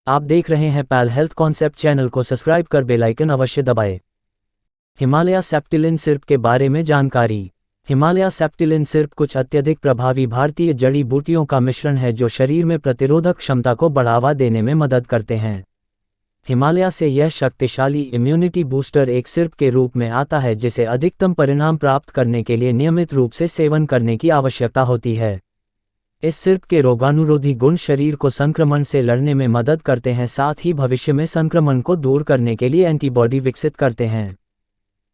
आप देख रहे हैं पैल हेल्थ कॉन्सेप्ट। चैनल को सब्सक्राइब कर बेल आइकन अवश्य दबाएं। हिमालय सेप्टिलिन सिरप के बारे में जानकारी। हिमालय सेप्टिलिन सिरप कुछ अत्यधिक प्रभावी भारतीय जड़ी बूटियों का मिश्रण है जो शरीर में प्रतिरोधक क्षमता को बढ़ावा देने में मदद करते हैं। हिमालय से यह शक्तिशाली इम्यूनिटी बूस्टर एक सिरप के रूप में आता है जिसे अधिकतम परिणाम प्राप्त करने के लिए नियमित रूप से सेवन करने की आवश्यकता होती है। इस सिरप के रोगानुरोधी गुण शरीर को संक्रमण से लड़ने में मदद करते हैं, साथ ही भविष्य में संक्रमण को दूर करने के लिए एंटीबॉडी विकसित करते हैं।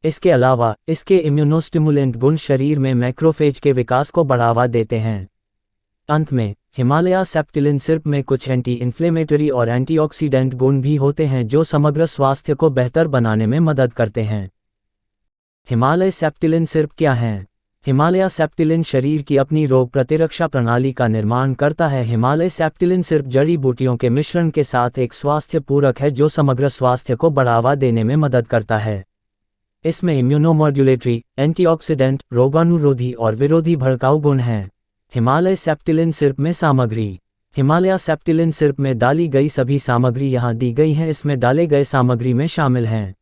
इसके अलावा इसके इम्यूनोस्टिमुलेंट गुण शरीर में मैक्रोफेज के विकास को बढ़ावा देते हैं। अंत में हिमालय सेप्टिलिन सिरप में कुछ एंटी इन्फ्लेमेटरी और एंटीऑक्सीडेंट गुण भी होते हैं जो समग्र स्वास्थ्य को बेहतर बनाने में मदद करते हैं। हिमालय सेप्टिलिन सिरप क्या है? हिमालय सेप्टिलिन शरीर की अपनी रोग प्रतिरक्षा प्रणाली का निर्माण करता है। हिमालय सेप्टिलिन सिर्फ जड़ी बूटियों के मिश्रण के साथ एक स्वास्थ्य पूरक है जो समग्र स्वास्थ्य को बढ़ावा देने में मदद करता है। इसमें इम्यूनोमॉड्यूलेटरी, एंटीऑक्सीडेंट, रोगानुरोधी और विरोधी भड़काऊ गुण हैं। हिमालय सेप्टिलिन सिरप में सामग्री। हिमालय सेप्टिलिन सिरप में डाली गई सभी सामग्री यहाँ दी गई हैं। इसमें डाले गए सामग्री में शामिल हैं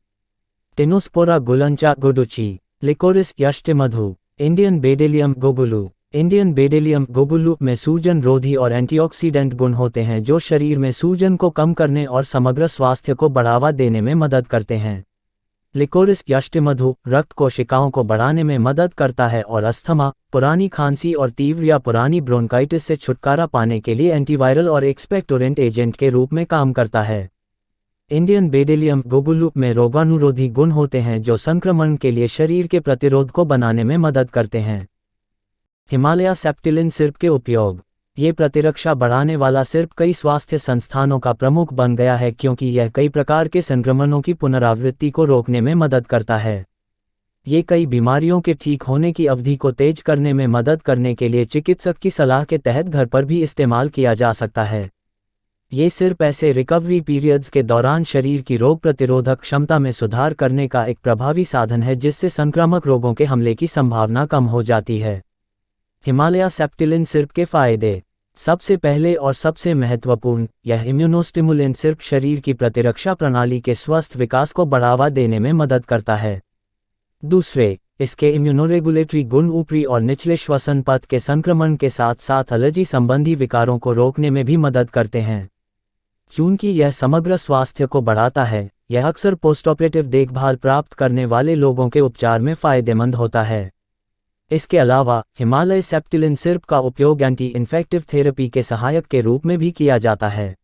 टेनोस्पोरा गुलंचा guduchi, liquorice यष्टिमधु, Indian बेडेलियम Guggulu. Indian बेडेलियम Guggulu में सूजन रोधी और एंटीऑक्सीडेंट गुण होते हैं जो शरीर में सूजन को कम करने और समग्र स्वास्थ्य को बढ़ावा देने में मदद करते हैं। लिकोरिस यष्टिमधु रक्त कोशिकाओं को बढ़ाने में मदद करता है और अस्थमा, पुरानी खांसी और तीव्र या पुरानी ब्रोंकाइटिस से छुटकारा पाने के लिए एंटीवायरल और एक्सपेक्टोरेंट एजेंट के रूप में काम करता है। इंडियन बेडेलियम गोगुलू में रोगानुरोधी गुण होते हैं जो संक्रमण के लिए शरीर के प्रतिरोध को बनाने में मदद करते हैं। हिमालय सेप्टिलिन सिरप के उपयोग। ये प्रतिरक्षा बढ़ाने वाला सिरप कई स्वास्थ्य संस्थानों का प्रमुख बन गया है क्योंकि यह कई प्रकार के संक्रमणों की पुनरावृत्ति को रोकने में मदद करता है। ये कई बीमारियों के ठीक होने की अवधि को तेज करने में मदद करने के लिए चिकित्सक की सलाह के तहत घर पर भी इस्तेमाल किया जा सकता है। ये सिर्फ ऐसे रिकवरी पीरियड्स के दौरान शरीर की रोग प्रतिरोधक क्षमता में सुधार करने का एक प्रभावी साधन है जिससे संक्रामक रोगों के हमले की संभावना कम हो जाती है। हिमालय सेप्टिलिन सिरप के फायदे। सबसे पहले और सबसे महत्वपूर्ण, यह इम्यूनोस्टिमुलेंट सिरप शरीर की प्रतिरक्षा प्रणाली के स्वस्थ विकास को बढ़ावा देने में मदद करता है। दूसरे, इसके इम्यूनोरेगुलेटरी गुण ऊपरी और निचले श्वसन पथ के संक्रमण के साथ साथ एलर्जी संबंधी विकारों को रोकने में भी मदद करते हैं। चूंकि यह समग्र स्वास्थ्य को बढ़ाता है, यह अक्सर पोस्ट ऑपरेटिव देखभाल प्राप्त करने वाले लोगों के उपचार में फायदेमंद होता है। इसके अलावा हिमालय सेप्टिलिन सिरप का उपयोग एंटी इन्फेक्टिव थेरेपी के सहायक के रूप में भी किया जाता है।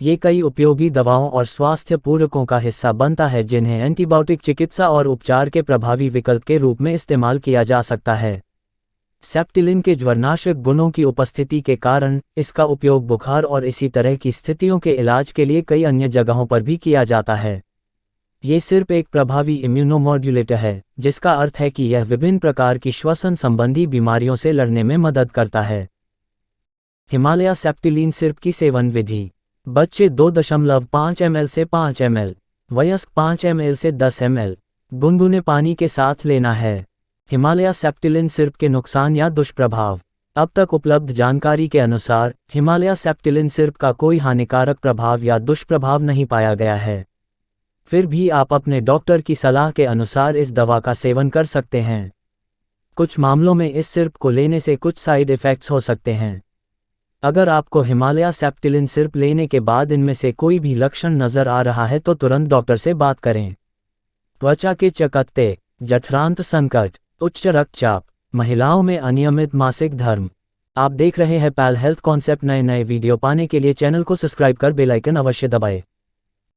ये कई उपयोगी दवाओं और स्वास्थ्य पूरकों का हिस्सा बनता है जिन्हें एंटीबायोटिक चिकित्सा और उपचार के प्रभावी विकल्प के रूप में इस्तेमाल किया जा सकता है। सेप्टिलिन के ज्वरनाशक गुणों की उपस्थिति के कारण इसका उपयोग बुखार और इसी तरह की स्थितियों के इलाज के लिए कई अन्य जगहों पर भी किया जाता है। ये सिर्फ एक प्रभावी इम्यूनोमॉड्यूलेटर है, जिसका अर्थ है कि यह विभिन्न प्रकार की श्वसन संबंधी बीमारियों से लड़ने में मदद करता है। हिमालय सेप्टिलिन सिरप की सेवन विधि। बच्चे 2.5 ml से 5 ml, वयस्क 5 ml से 10 ml गुनगुने पानी के साथ लेना है। हिमालय सेप्टिलिन सिरप के नुकसान या दुष्प्रभाव। अब तक उपलब्ध जानकारी के अनुसार हिमालय सेप्टिलिन सिरप का कोई हानिकारक प्रभाव या दुष्प्रभाव नहीं पाया गया है। फिर भी आप अपने डॉक्टर की सलाह के अनुसार इस दवा का सेवन कर सकते हैं। कुछ मामलों में इस सिरप को लेने से कुछ साइड इफ़ेक्ट्स हो सकते हैं। अगर आपको हिमालय सेप्टिलिन सिरप लेने के बाद इनमें से कोई भी लक्षण नज़र आ रहा है तो तुरंत डॉक्टर से बात करें। त्वचा के चकत्ते, जठरांत्र संकट, उच्च रक्तचाप, महिलाओं में अनियमित मासिक धर्म। आप देख रहे हैं पैल हेल्थ कॉन्सेप्ट। नए वीडियो पाने के लिए चैनल को सब्सक्राइब कर बेल आइकन अवश्य दबाएं।